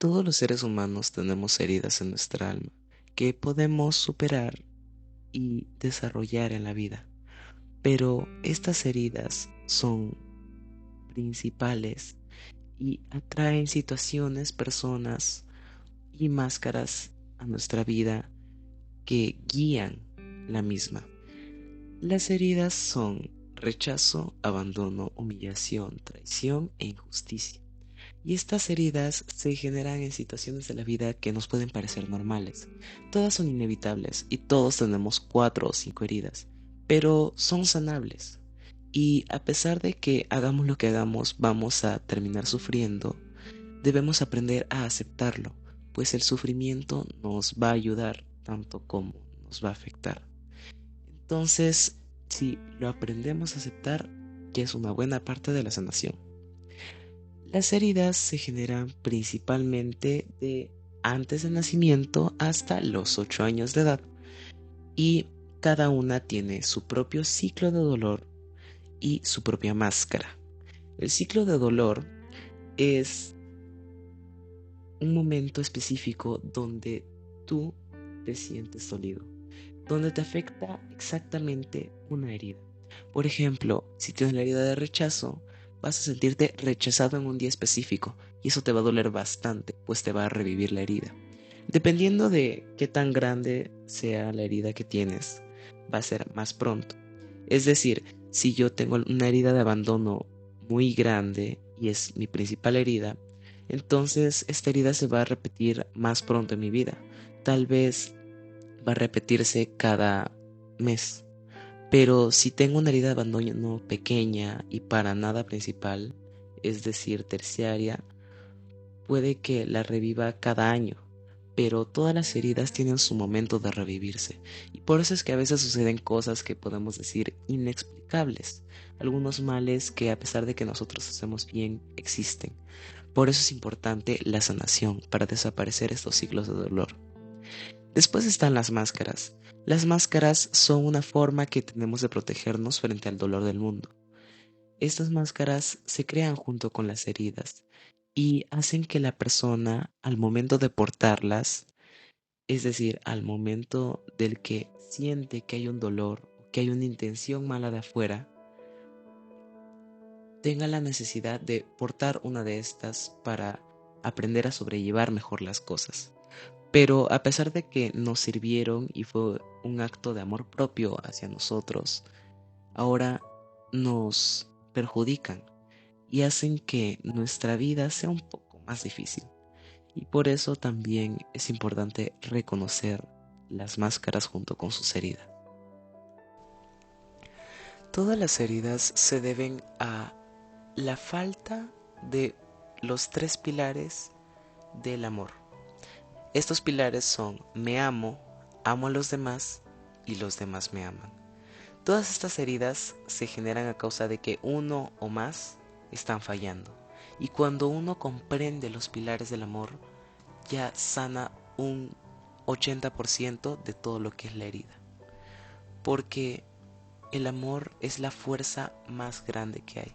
Todos los seres humanos tenemos heridas en nuestra alma que podemos superar y desarrollar en la vida, pero estas heridas son principales y atraen situaciones, personas y máscaras a nuestra vida que guían la misma. Las heridas son rechazo, abandono, humillación, traición e injusticia. Y estas heridas se generan en situaciones de la vida que nos pueden parecer normales. Todas son inevitables y todos tenemos 4 o 5 heridas, pero son sanables. Y a pesar de que hagamos lo que hagamos, vamos a terminar sufriendo, debemos aprender a aceptarlo, pues el sufrimiento nos va a ayudar tanto como nos va a afectar. Entonces, si lo aprendemos a aceptar, ya es una buena parte de la sanación. Las heridas se generan principalmente de antes del nacimiento hasta los 8 años de edad y cada una tiene su propio ciclo de dolor y su propia máscara. El ciclo de dolor es un momento específico donde tú te sientes dolido, donde te afecta exactamente una herida. Por ejemplo, si tienes la herida de rechazo, vas a sentirte rechazado en un día específico y eso te va a doler bastante, pues te va a revivir la herida. Dependiendo de qué tan grande sea la herida que tienes, va a ser más pronto. Es decir, si yo tengo una herida de abandono muy grande y es mi principal herida, entonces esta herida se va a repetir más pronto en mi vida. Tal vez va a repetirse cada mes. Pero si tengo una herida de abandono pequeña y para nada principal, es decir, terciaria, puede que la reviva cada año. Pero todas las heridas tienen su momento de revivirse. Y por eso es que a veces suceden cosas que podemos decir inexplicables. Algunos males que a pesar de que nosotros hacemos bien, existen. Por eso es importante la sanación para desaparecer estos ciclos de dolor. Después están las máscaras. Las máscaras son una forma que tenemos de protegernos frente al dolor del mundo. Estas máscaras se crean junto con las heridas y hacen que la persona, al momento de portarlas, es decir, al momento del que siente que hay un dolor, que hay una intención mala de afuera, tenga la necesidad de portar una de estas para aprender a sobrellevar mejor las cosas. Pero a pesar de que nos sirvieron y fue un acto de amor propio hacia nosotros, ahora nos perjudican y hacen que nuestra vida sea un poco más difícil. Y por eso también es importante reconocer las máscaras junto con sus heridas. Todas las heridas se deben a la falta de los 3 pilares del amor. Estos pilares son me amo, amo a los demás y los demás me aman. Todas estas heridas se generan a causa de que uno o más están fallando. Y cuando uno comprende los pilares del amor, ya sana un 80% de todo lo que es la herida. Porque el amor es la fuerza más grande que hay.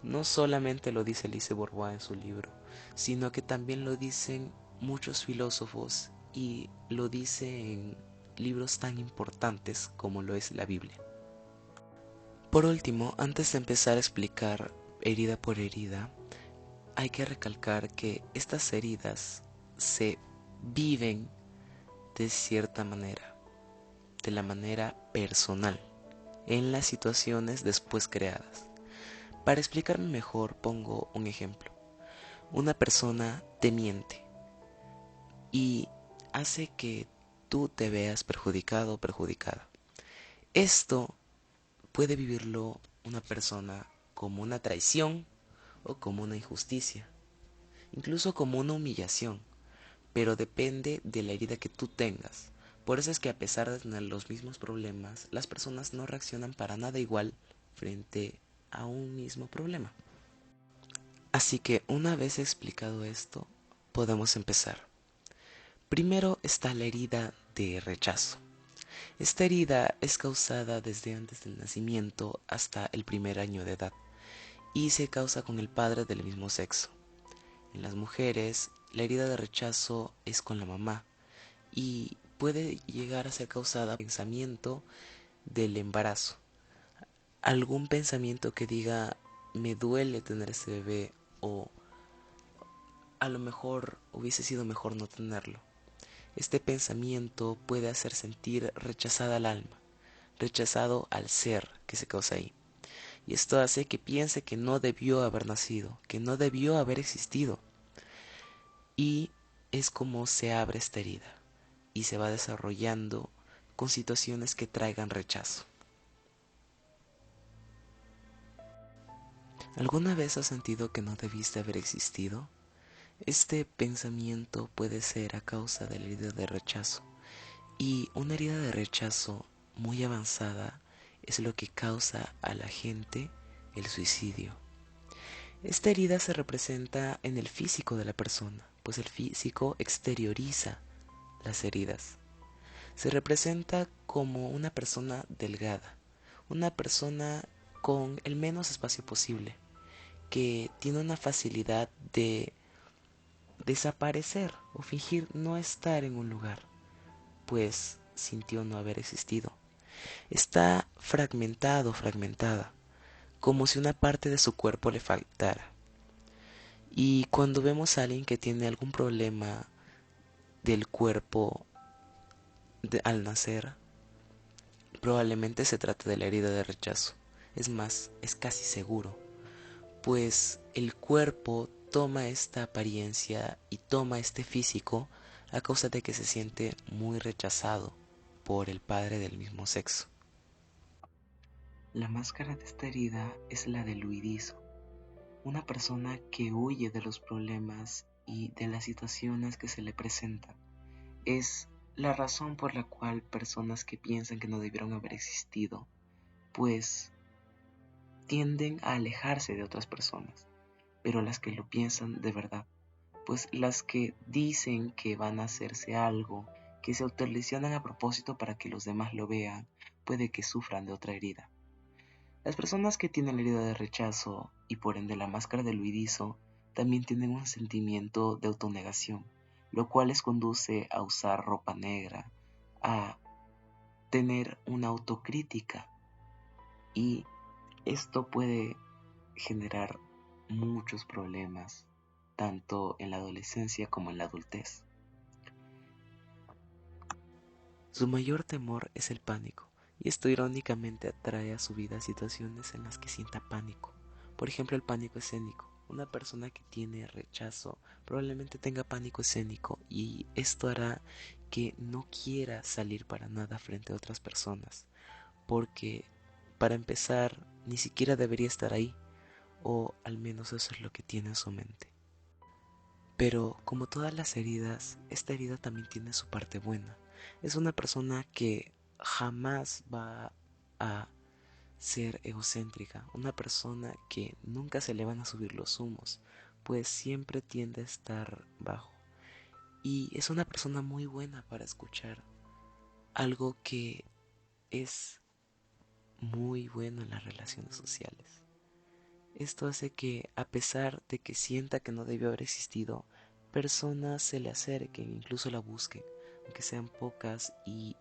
No solamente lo dice Lise Bourbeau en su libro, sino que también lo dicen muchos filósofos y lo dice en libros tan importantes como lo es la Biblia. Por último, antes de empezar a explicar herida por herida, hay que recalcar que estas heridas se viven de cierta manera, de la manera personal, en las situaciones después creadas. Para explicarme mejor, pongo un ejemplo. Una persona te miente y hace que tú te veas perjudicado o perjudicada. Esto puede vivirlo una persona como una traición o como una injusticia, incluso como una humillación, pero depende de la herida que tú tengas. Por eso es que a pesar de tener los mismos problemas, las personas no reaccionan para nada igual frente a un mismo problema. Así que una vez explicado esto, podemos empezar. Primero está la herida de rechazo. Esta herida es causada desde antes del nacimiento hasta el primer año de edad y se causa con el padre del mismo sexo. En las mujeres, la herida de rechazo es con la mamá y puede llegar a ser causada por pensamiento del embarazo. Algún pensamiento que diga me duele tener este bebé o a lo mejor hubiese sido mejor no tenerlo. Este pensamiento puede hacer sentir rechazada al alma, rechazado al ser que se causa ahí. Y esto hace que piense que no debió haber nacido, que no debió haber existido. Y es como se abre esta herida y se va desarrollando con situaciones que traigan rechazo. ¿Alguna vez has sentido que no debiste haber existido? Este pensamiento puede ser a causa de la herida de rechazo. Y una herida de rechazo muy avanzada es lo que causa a la gente el suicidio. Esta herida se representa en el físico de la persona, pues el físico exterioriza las heridas. Se representa como una persona delgada, una persona con el menos espacio posible, que tiene una facilidad de desaparecer o fingir no estar en un lugar, pues sintió no haber existido. Está fragmentado, fragmentada, como si una parte de su cuerpo le faltara. Y cuando vemos a alguien que tiene algún problema del cuerpo al nacer, probablemente se trate de la herida de rechazo. Es más, es casi seguro, pues el cuerpo toma esta apariencia y toma este físico a causa de que se siente muy rechazado por el padre del mismo sexo. La máscara de esta herida es la del huidizo, una persona que huye de los problemas y de las situaciones que se le presentan. Es la razón por la cual personas que piensan que no debieron haber existido, pues tienden a alejarse de otras personas, pero las que lo piensan de verdad, pues las que dicen que van a hacerse algo, que se autolesionan a propósito para que los demás lo vean, puede que sufran de otra herida. Las personas que tienen la herida de rechazo y por ende la máscara del huidizo también tienen un sentimiento de autonegación, lo cual les conduce a usar ropa negra, a tener una autocrítica, y esto puede generar muchos problemas tanto en la adolescencia como en la adultez. Su mayor temor es el pánico, y esto irónicamente atrae a su vida situaciones en las que sienta pánico. Por ejemplo, el pánico escénico. Una persona que tiene rechazo probablemente tenga pánico escénico y esto hará que no quiera salir para nada frente a otras personas, porque para empezar ni siquiera debería estar ahí, o al menos eso es lo que tiene en su mente. Pero como todas las heridas, esta herida también tiene su parte buena. Es una persona que jamás va a ser egocéntrica, una persona que nunca se le van a subir los humos, pues siempre tiende a estar bajo. Y es una persona muy buena para escuchar, algo que es muy bueno en las relaciones sociales. Esto hace que, a pesar de que sienta que no debió haber existido, personas se le acerquen, incluso la busquen, aunque sean pocas y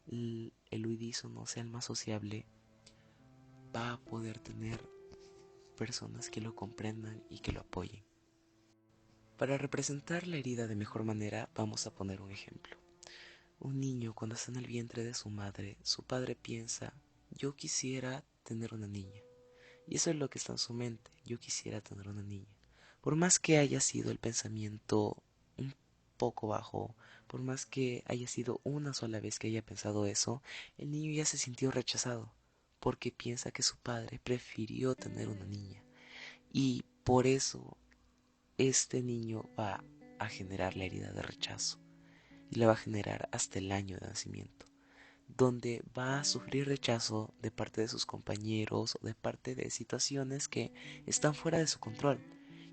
el huidizo no sea el más sociable, va a poder tener personas que lo comprendan y que lo apoyen. Para representar la herida de mejor manera, vamos a poner un ejemplo. Un niño cuando está en el vientre de su madre, su padre piensa, yo quisiera tener una niña. Y eso es lo que está en su mente, yo quisiera tener una niña. Por más que haya sido el pensamiento un poco bajo, por más que haya sido una sola vez que haya pensado eso, el niño ya se sintió rechazado, porque piensa que su padre prefirió tener una niña. Y por eso este niño va a generar la herida de rechazo, y la va a generar hasta el año de nacimiento, donde va a sufrir rechazo de parte de sus compañeros o de parte de situaciones que están fuera de su control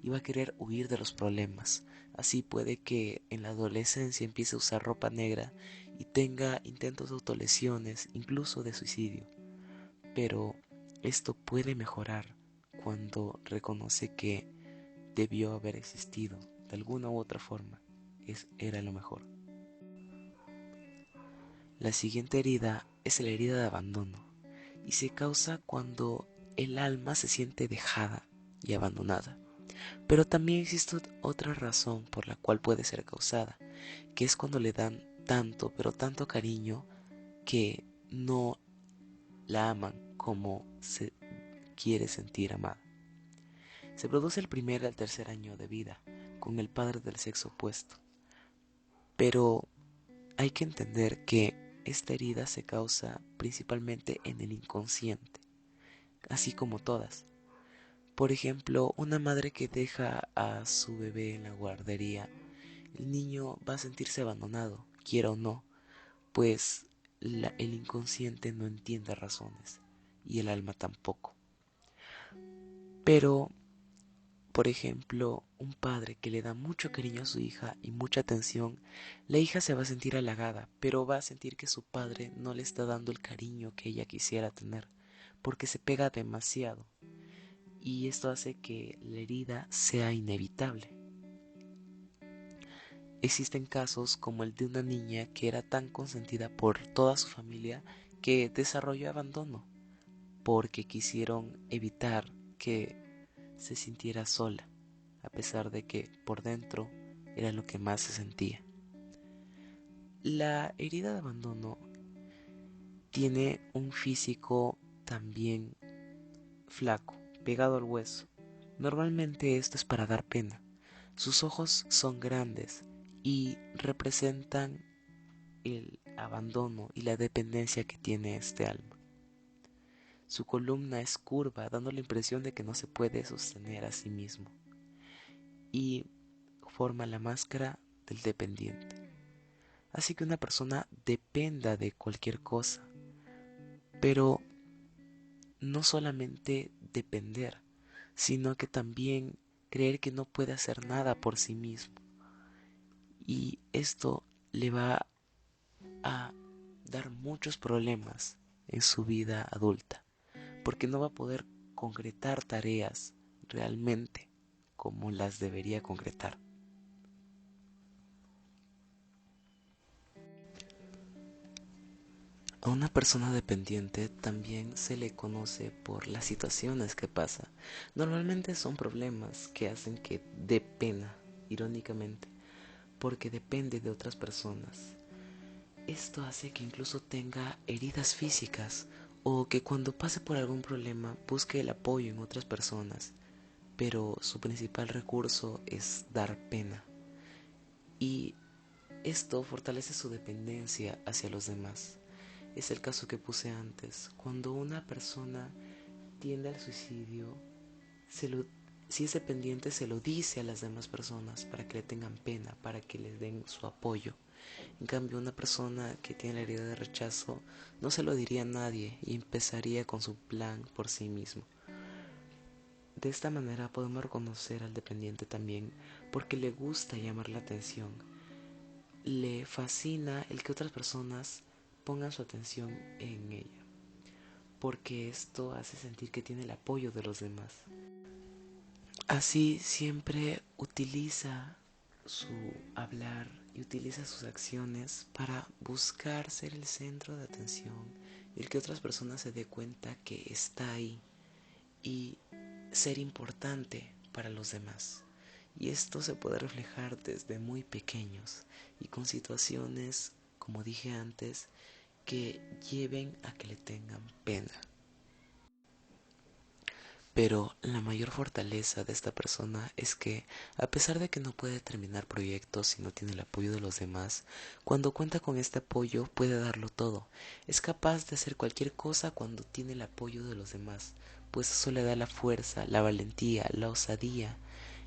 y va a querer huir de los problemas. Así puede que en la adolescencia empiece a usar ropa negra y tenga intentos de autolesiones, incluso de suicidio. Pero esto puede mejorar cuando reconoce que debió haber existido de alguna u otra forma, era lo mejor. La siguiente herida es la herida de abandono y se causa cuando el alma se siente dejada y abandonada. Pero también existe otra razón por la cual puede ser causada, que es cuando le dan tanto, pero tanto cariño que no la aman como se quiere sentir amada. Se produce el primer al tercer año de vida con el padre del sexo opuesto, pero hay que entender que esta herida se causa principalmente en el inconsciente, así como todas. Por ejemplo, una madre que deja a su bebé en la guardería, el niño va a sentirse abandonado, quiera o no, pues el inconsciente no entiende razones y el alma tampoco. Pero, por ejemplo, un padre que le da mucho cariño a su hija y mucha atención, la hija se va a sentir halagada, pero va a sentir que su padre no le está dando el cariño que ella quisiera tener, porque se pega demasiado. Y esto hace que la herida sea inevitable. Existen casos como el de una niña que era tan consentida por toda su familia que desarrolló abandono porque quisieron evitar que se sintiera sola, a pesar de que por dentro era lo que más se sentía. La herida de abandono tiene un físico también flaco, pegado al hueso. Normalmente esto es para dar pena. Sus ojos son grandes y representan el abandono y la dependencia que tiene este alma. Su columna es curva, dando la impresión de que no se puede sostener a sí mismo, y forma la máscara del dependiente. Hace que una persona dependa de cualquier cosa, pero no solamente depender, sino que también creer que no puede hacer nada por sí mismo. Y esto le va a dar muchos problemas en su vida adulta, porque no va a poder concretar tareas realmente como las debería concretar. A una persona dependiente también se le conoce por las situaciones que pasa. Normalmente son problemas que hacen que dé pena, irónicamente, porque depende de otras personas. Esto hace que incluso tenga heridas físicas o que cuando pase por algún problema busque el apoyo en otras personas, pero su principal recurso es dar pena. Y esto fortalece su dependencia hacia los demás. Es el caso que puse antes. Cuando una persona tiende al suicidio, si es dependiente, se lo dice a las demás personas para que le tengan pena, para que les den su apoyo. En cambio, una persona que tiene la herida de rechazo no se lo diría a nadie y empezaría con su plan por sí mismo. De esta manera podemos reconocer al dependiente también porque le gusta llamar la atención. Le fascina el que otras personas pongan su atención en ella, porque esto hace sentir que tiene el apoyo de los demás. Así siempre utiliza su hablar y utiliza sus acciones para buscar ser el centro de atención y el que otras personas se dé cuenta que está ahí y ser importante para los demás. Y esto se puede reflejar desde muy pequeños y con situaciones, como dije antes, que lleven a que le tengan pena. Pero la mayor fortaleza de esta persona es que, a pesar de que no puede terminar proyectos si no tiene el apoyo de los demás, cuando cuenta con este apoyo puede darlo todo. Es capaz de hacer cualquier cosa cuando tiene el apoyo de los demás, pues eso le da la fuerza, la valentía, la osadía,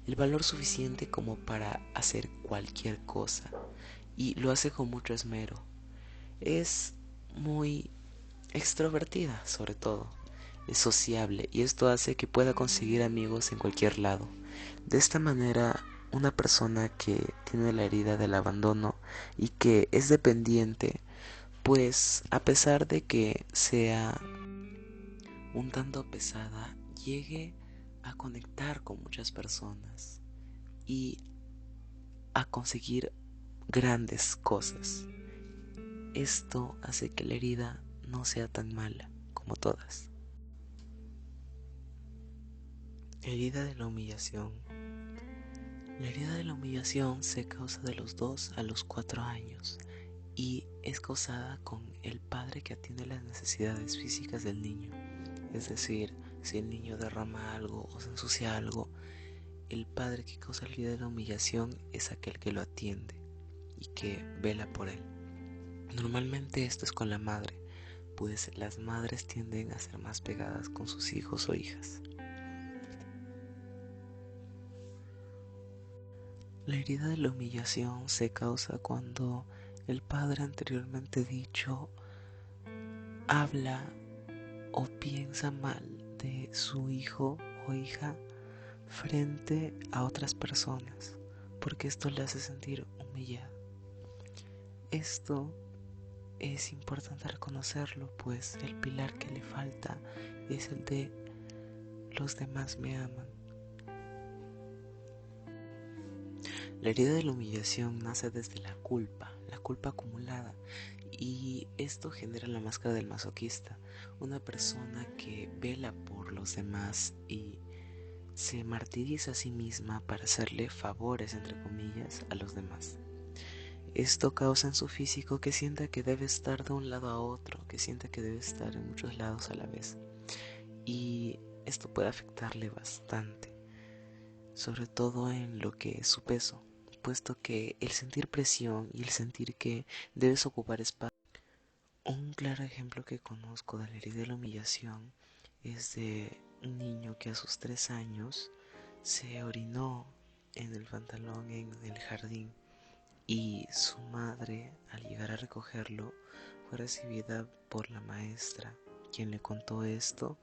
el valor suficiente como para hacer cualquier cosa. Y lo hace con mucho esmero. Es muy extrovertida, sobre todo. Es sociable y esto hace que pueda conseguir amigos en cualquier lado. De esta manera, una persona que tiene la herida del abandono y que es dependiente, pues a pesar de que sea un tanto pesada, llegue a conectar con muchas personas y a conseguir grandes cosas. Esto hace que la herida no sea tan mala como todas. Herida de la humillación. La herida de la humillación se causa de los 2 a los 4 años y es causada con el padre que atiende las necesidades físicas del niño. Es decir, si el niño derrama algo o se ensucia algo, el padre que causa la herida de la humillación es aquel que lo atiende y que vela por él. Normalmente esto es con la madre, pues las madres tienden a ser más pegadas con sus hijos o hijas. La herida de la humillación se causa cuando el padre anteriormente dicho habla o piensa mal de su hijo o hija frente a otras personas, porque esto le hace sentir humillado. Esto es importante reconocerlo, pues el pilar que le falta es el de los demás me aman. La herida de la humillación nace desde la culpa acumulada, y esto genera la máscara del masoquista, una persona que vela por los demás y se martiriza a sí misma para hacerle favores, entre comillas, a los demás. Esto causa en su físico que sienta que debe estar de un lado a otro, que sienta que debe estar en muchos lados a la vez. Y esto puede afectarle bastante, sobre todo en lo que es su peso, puesto que el sentir presión y el sentir que debes ocupar espacio. Un claro ejemplo que conozco de la herida de la humillación es de un niño que a sus 3 años se orinó en el pantalón en el jardín y su madre, al llegar a recogerlo, fue recibida por la maestra, quien le contó esto.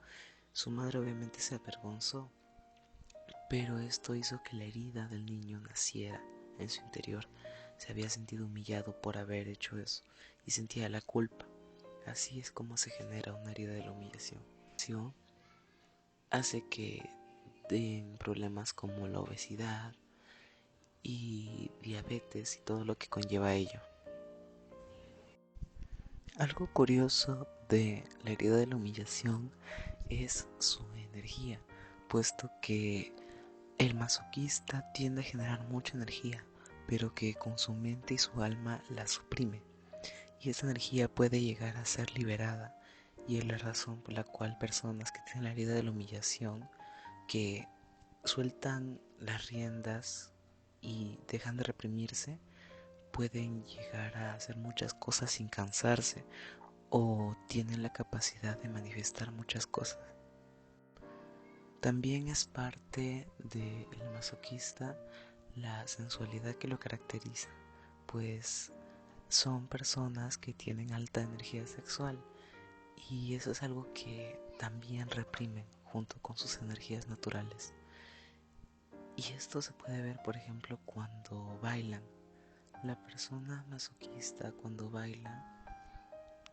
Su madre obviamente se avergonzó, pero esto hizo que la herida del niño naciera en su interior. Se había sentido humillado por haber hecho eso y sentía la culpa. Así es como se genera una herida de la humillación. Hace que den problemas como la obesidad y diabetes y todo lo que conlleva ello. Algo curioso de la herida de la humillación es su energía, puesto que el masoquista tiende a generar mucha energía, pero que con su mente y su alma la suprime, y esa energía puede llegar a ser liberada, y es la razón por la cual personas que tienen la herida de la humillación, que sueltan las riendas y dejan de reprimirse, pueden llegar a hacer muchas cosas sin cansarse o tienen la capacidad de manifestar muchas cosas. También es parte del masoquista la sensualidad que lo caracteriza, pues son personas que tienen alta energía sexual y eso es algo que también reprimen junto con sus energías naturales. Y esto se puede ver, por ejemplo, cuando bailan. La persona masoquista cuando baila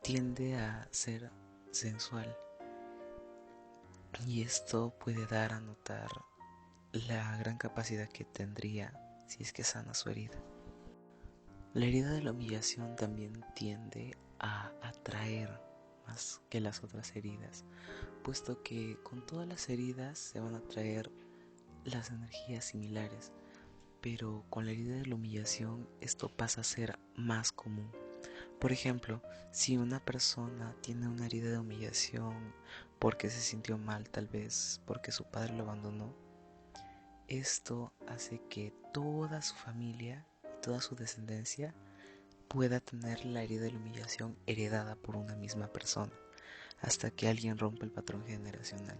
tiende a ser sensual y esto puede dar a notar la gran capacidad que tendría si es que sana su herida. La herida de la humillación también tiende a atraer más que las otras heridas, puesto que con todas las heridas se van a atraer las energías similares, pero con la herida de la humillación esto pasa a ser más común. Por ejemplo, si una persona tiene una herida de humillación porque se sintió mal, tal vez porque su padre lo abandonó, esto hace que toda su familia y toda su descendencia pueda tener la herida de la humillación heredada por una misma persona, hasta que alguien rompe el patrón generacional.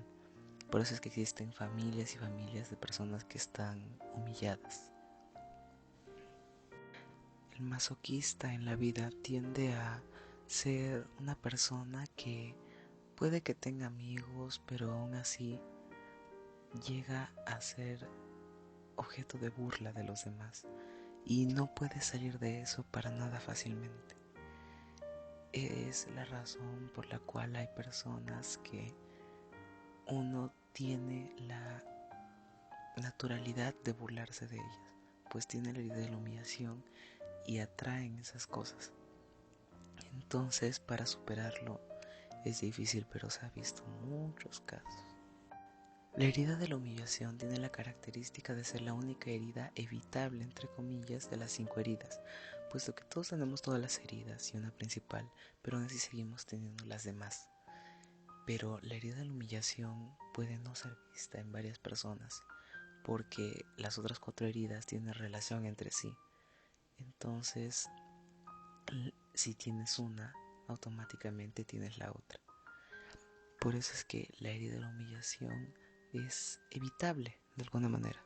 Por eso es que existen familias y familias de personas que están humilladas. El masoquista en la vida tiende a ser una persona que puede que tenga amigos, pero aún así llega a ser objeto de burla de los demás y no puede salir de eso para nada fácilmente. Es la razón por la cual hay personas que uno tiene la naturalidad de burlarse de ellas, pues tiene la herida de la humillación y atraen esas cosas. Entonces, para superarlo es difícil, pero se ha visto muchos casos. La herida de la humillación tiene la característica de ser la única herida evitable, entre comillas, de las 5 heridas, puesto que todos tenemos todas las heridas y una principal, pero aún así seguimos teniendo las demás. Pero la herida de la humillación puede no ser vista en varias personas, porque las otras 4 heridas tienen relación entre sí. Entonces, si tienes una, automáticamente tienes la otra. Por eso es que la herida de la humillación es evitable de alguna manera.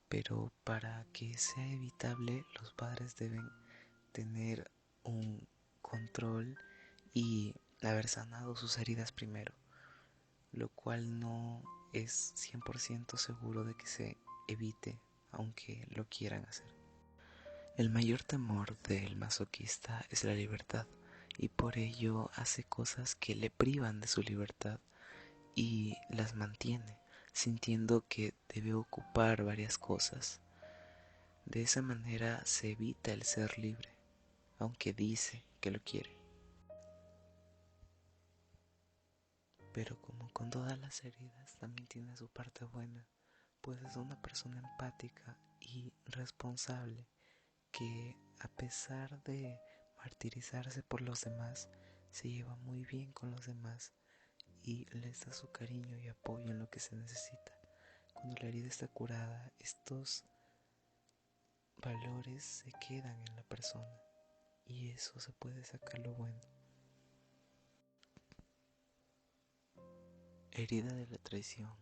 Pero para que sea evitable, los padres deben tener un control y haber sanado sus heridas primero, lo cual no es 100% seguro de que se evite, aunque lo quieran hacer. El mayor temor del masoquista es la libertad, y por ello hace cosas que le privan de su libertad y las mantiene, sintiendo que debe ocupar varias cosas. De esa manera se evita el ser libre, aunque dice que lo quiere. Pero como con todas las heridas, también tiene su parte buena, pues es una persona empática y responsable que, a pesar de martirizarse por los demás, se lleva muy bien con los demás y les da su cariño y apoyo en lo que se necesita. Cuando la herida está curada, estos valores se quedan en la persona y eso se puede sacar lo bueno. Herida de la traición.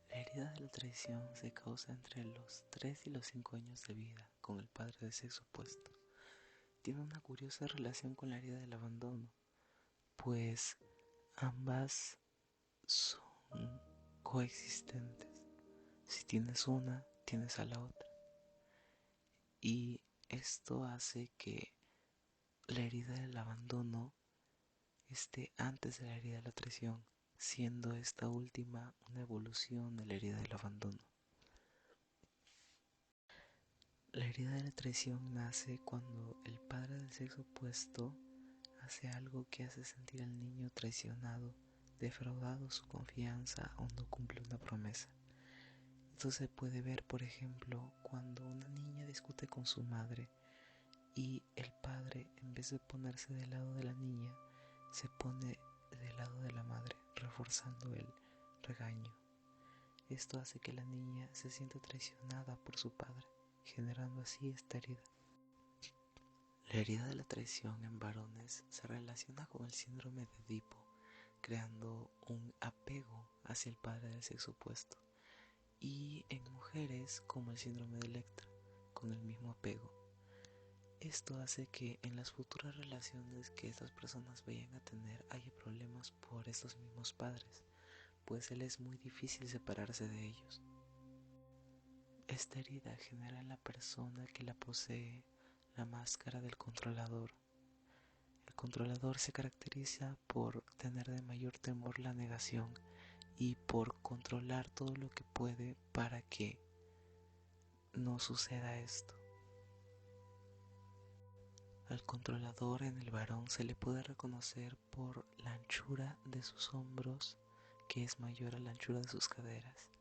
La herida de la traición se causa entre los 3 y los 5 años de vida con el padre del sexo opuesto. Tiene una curiosa relación con la herida del abandono, pues ambas son coexistentes. Si tienes una, tienes a la otra. Y esto hace que la herida del abandono esté antes de la herida de la traición, siendo esta última una evolución de la herida del abandono. La herida de la traición nace cuando el padre del sexo opuesto hace algo que hace sentir al niño traicionado, defraudado su confianza o no cumple una promesa. Esto se puede ver, por ejemplo, cuando una niña discute con su madre y el padre, en vez de ponerse del lado de la niña, se pone del lado de la madre, reforzando el regaño. Esto hace que la niña se sienta traicionada por su padre, generando así esta herida. La herida de la traición en varones se relaciona con el síndrome de Edipo, creando un apego hacia el padre del sexo opuesto, y en mujeres como el síndrome de Electra, con el mismo apego. Esto hace que en las futuras relaciones que estas personas vayan a tener haya problemas por estos mismos padres, pues él es muy difícil separarse de ellos. Esta herida genera en la persona que la posee la máscara del controlador. El controlador se caracteriza por tener de mayor temor la negación y por controlar todo lo que puede para que no suceda esto. Al controlador en el varón se le puede reconocer por la anchura de sus hombros, que es mayor a la anchura de sus caderas,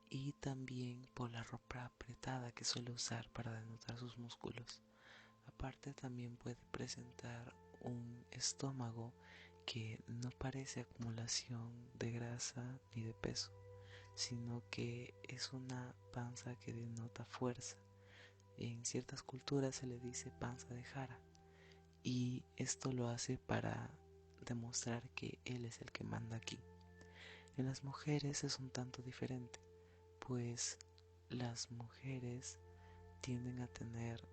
y también por la ropa apretada que suele usar para denotar sus músculos. Aparte, también puede presentar un estómago que no parece acumulación de grasa ni de peso, sino que es una panza que denota fuerza. En ciertas culturas se le dice panza de jara, y esto lo hace para demostrar que él es el que manda aquí. En las mujeres es un tanto diferente, pues las mujeres tienden a tener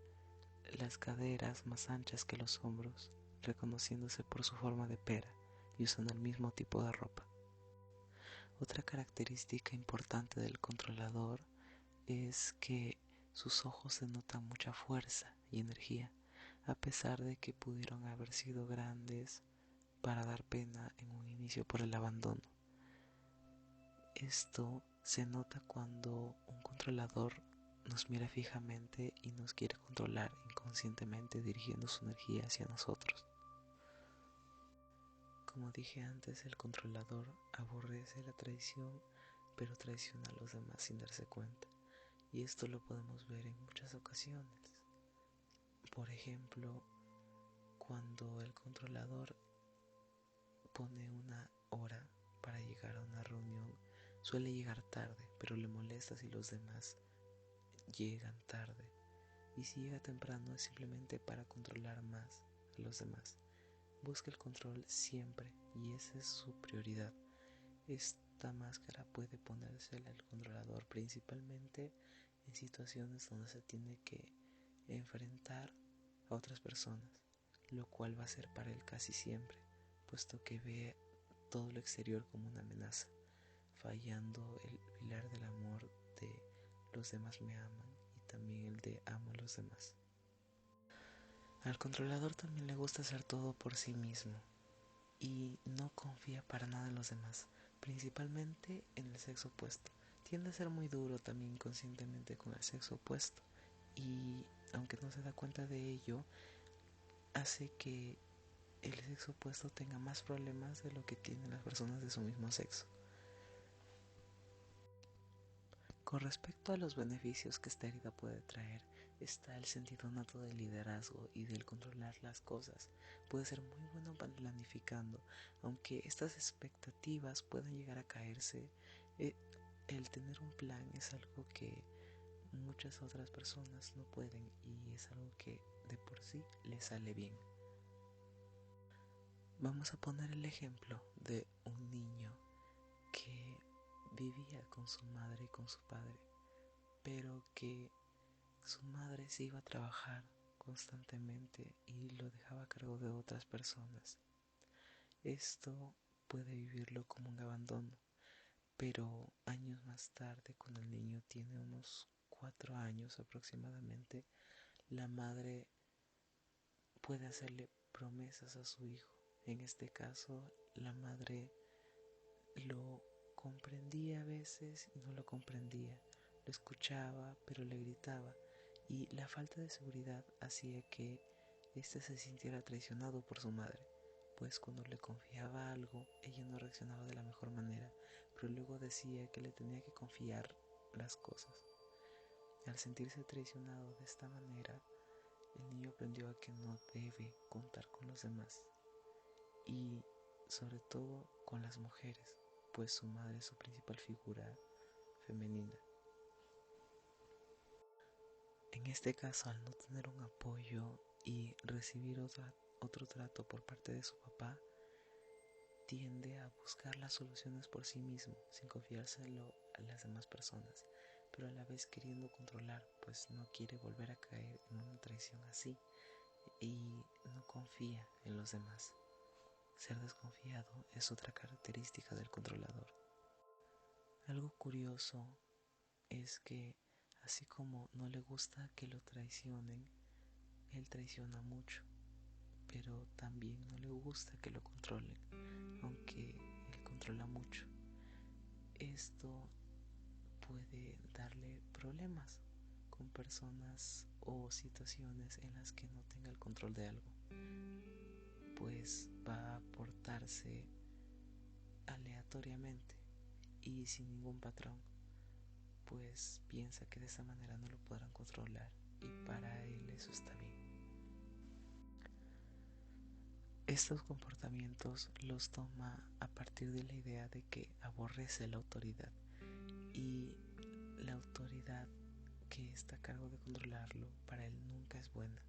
las caderas más anchas que los hombros, reconociéndose por su forma de pera y usando el mismo tipo de ropa. Otra característica importante del controlador es que sus ojos denotan mucha fuerza y energía, a pesar de que pudieron haber sido grandes para dar pena en un inicio por el abandono. Esto se nota cuando un controlador nos mira fijamente y nos quiere controlar inconscientemente dirigiendo su energía hacia nosotros. Como dije antes, el controlador aborrece la traición, pero traiciona a los demás sin darse cuenta. Y esto lo podemos ver en muchas ocasiones. Por ejemplo, cuando el controlador pone una hora para llegar a una reunión, suele llegar tarde, pero le molesta si los demás llegan tarde. Y si llega temprano es simplemente para controlar más a los demás. Busca el control siempre y esa es su prioridad. Esta máscara puede ponérsela el controlador principalmente en situaciones donde se tiene que enfrentar a otras personas, lo cual va a ser para él casi siempre, puesto que ve todo lo exterior como una amenaza, fallando el pilar del amor de los demás me aman y también el de amo a los demás. Al controlador también le gusta hacer todo por sí mismo y no confía para nada en los demás, principalmente en el sexo opuesto. Tiende a ser muy duro también inconscientemente con el sexo opuesto y aunque no se da cuenta de ello, hace que el sexo opuesto tenga más problemas de lo que tienen las personas de su mismo sexo. Con respecto a los beneficios que esta herida puede traer, está el sentido nato del liderazgo y del controlar las cosas. Puede ser muy bueno planificando, aunque estas expectativas puedan llegar a caerse. El tener un plan es algo que muchas otras personas no pueden y es algo que de por sí les sale bien. Vamos a poner el ejemplo de un niño que vivía con su madre y con su padre, pero que su madre se iba a trabajar constantemente y lo dejaba a cargo de otras personas. Esto puede vivirlo como un abandono, pero años más tarde, cuando el niño tiene unos 4 años aproximadamente, la madre puede hacerle promesas a su hijo. En este caso, la madre lo comprendía a veces y no lo comprendía, lo escuchaba pero le gritaba y la falta de seguridad hacía que éste se sintiera traicionado por su madre, pues cuando le confiaba algo ella no reaccionaba de la mejor manera, pero luego decía que le tenía que confiar las cosas. Al sentirse traicionado de esta manera, el niño aprendió a que no debe contar con los demás y sobre todo con las mujeres, pues su madre es su principal figura femenina. En este caso, al no tener un apoyo y recibir otro trato por parte de su papá, tiende a buscar las soluciones por sí mismo, sin confiárselo a las demás personas, pero a la vez queriendo controlar, pues no quiere volver a caer en una traición así y no confía en los demás. Ser desconfiado es otra característica del controlador. Algo curioso es que así como no le gusta que lo traicionen, él traiciona mucho, pero también no le gusta que lo controlen, aunque él controla mucho. Esto puede darle problemas con personas o situaciones en las que no tenga el control de algo, pues va a portarse aleatoriamente y sin ningún patrón, pues piensa que de esa manera no lo podrán controlar y para él eso está bien. Estos comportamientos los toma a partir de la idea de que aborrece la autoridad y la autoridad que está a cargo de controlarlo para él nunca es buena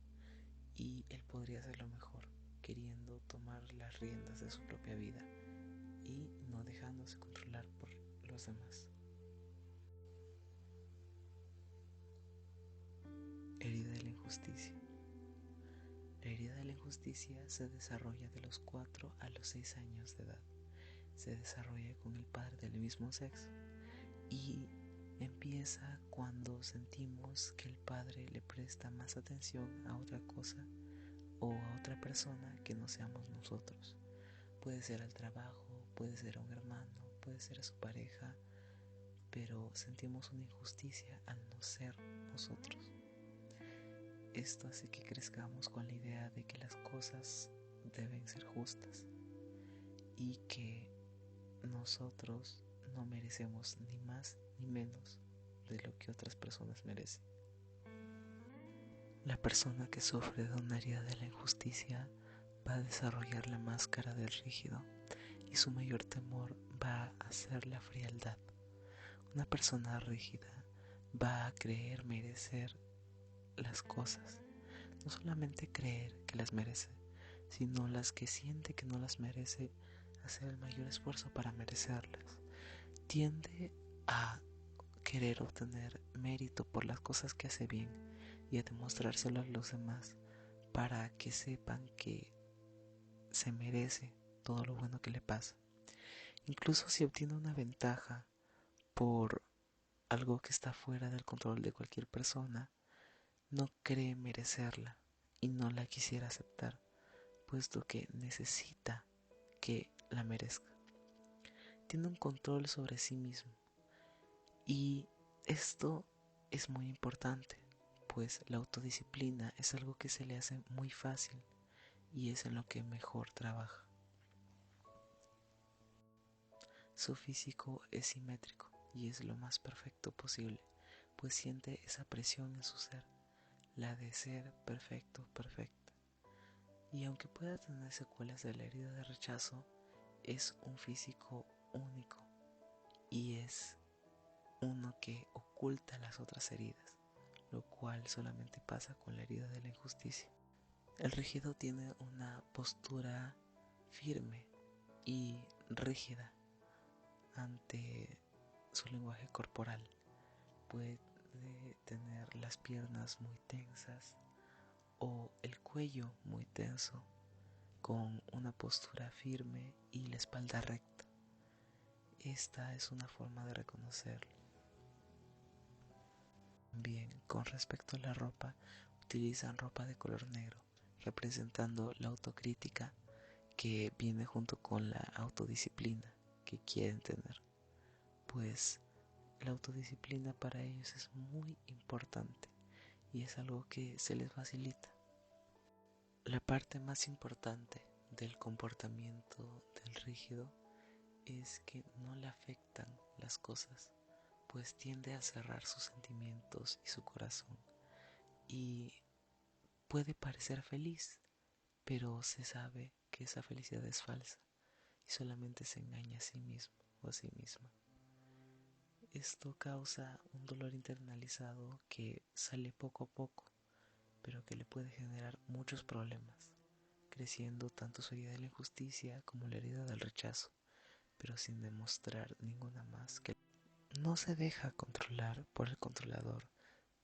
y él podría hacerlo mejor queriendo tomar las riendas de su propia vida y no dejándose controlar por los demás. Herida de la injusticia. La herida de la injusticia se desarrolla de los 4 a los 6 años de edad. Se desarrolla con el padre del mismo sexo y empieza cuando sentimos que el padre le presta más atención a otra cosa o a otra persona que no seamos nosotros. Puede ser al trabajo, puede ser a un hermano, puede ser a su pareja, pero sentimos una injusticia al no ser nosotros. Esto hace que crezcamos con la idea de que las cosas deben ser justas y que nosotros no merecemos ni más ni menos de lo que otras personas merecen. La persona que sufre de una herida de la injusticia va a desarrollar la máscara del rígido y su mayor temor va a ser la frialdad. Una persona rígida va a creer merecer las cosas, no solamente creer que las merece, sino las que siente que no las merece, hacer el mayor esfuerzo para merecerlas. Tiende a querer obtener mérito por las cosas que hace bien y a demostrárselo a los demás para que sepan que se merece todo lo bueno que le pasa. Incluso si obtiene una ventaja por algo que está fuera del control de cualquier persona, no cree merecerla y no la quisiera aceptar, puesto que necesita que la merezca. Tiene un control sobre sí mismo y esto es muy importante, pues la autodisciplina es algo que se le hace muy fácil y es en lo que mejor trabaja. Su físico es simétrico y es lo más perfecto posible, pues siente esa presión en su ser, la de ser perfecta. Y aunque pueda tener secuelas de la herida de rechazo, es un físico único y es uno que oculta las otras heridas, lo cual solamente pasa con la herida de la injusticia. El rígido tiene una postura firme y rígida ante su lenguaje corporal. Puede tener las piernas muy tensas o el cuello muy tenso, con una postura firme y la espalda recta. Esta es una forma de reconocerlo. Bien, con respecto a la ropa, utilizan ropa de color negro, representando la autocrítica que viene junto con la autodisciplina que quieren tener, pues la autodisciplina para ellos es muy importante y es algo que se les facilita. La parte más importante del comportamiento del rígido es que no le afectan las cosas, pues tiende a cerrar sus sentimientos y su corazón y puede parecer feliz, pero se sabe que esa felicidad es falsa y solamente se engaña a sí mismo o a sí misma. Esto causa un dolor internalizado que sale poco a poco, pero que le puede generar muchos problemas, creciendo tanto su herida de la injusticia como la herida del rechazo, pero sin demostrar ninguna más. Que no se deja controlar por el controlador,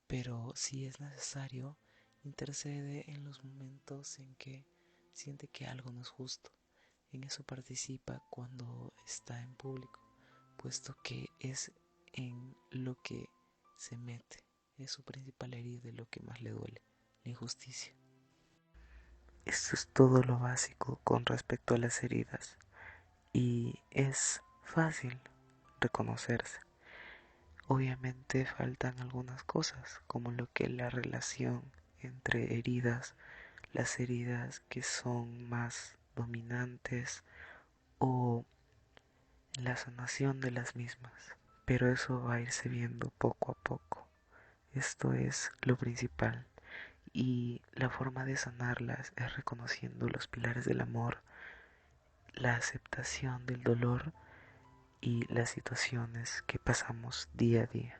pero si es necesario, intercede en los momentos en que siente que algo no es justo. En eso participa cuando está en público, puesto que es en lo que se mete, es su principal herida y lo que más le duele, la injusticia. Esto es todo lo básico con respecto a las heridas y es fácil reconocerse. Obviamente faltan algunas cosas, como lo que es la relación entre heridas, las heridas que son más dominantes o la sanación de las mismas, pero eso va a irse viendo poco a poco. Esto es lo principal y la forma de sanarlas es reconociendo los pilares del amor, la aceptación del dolor y las situaciones que pasamos día a día.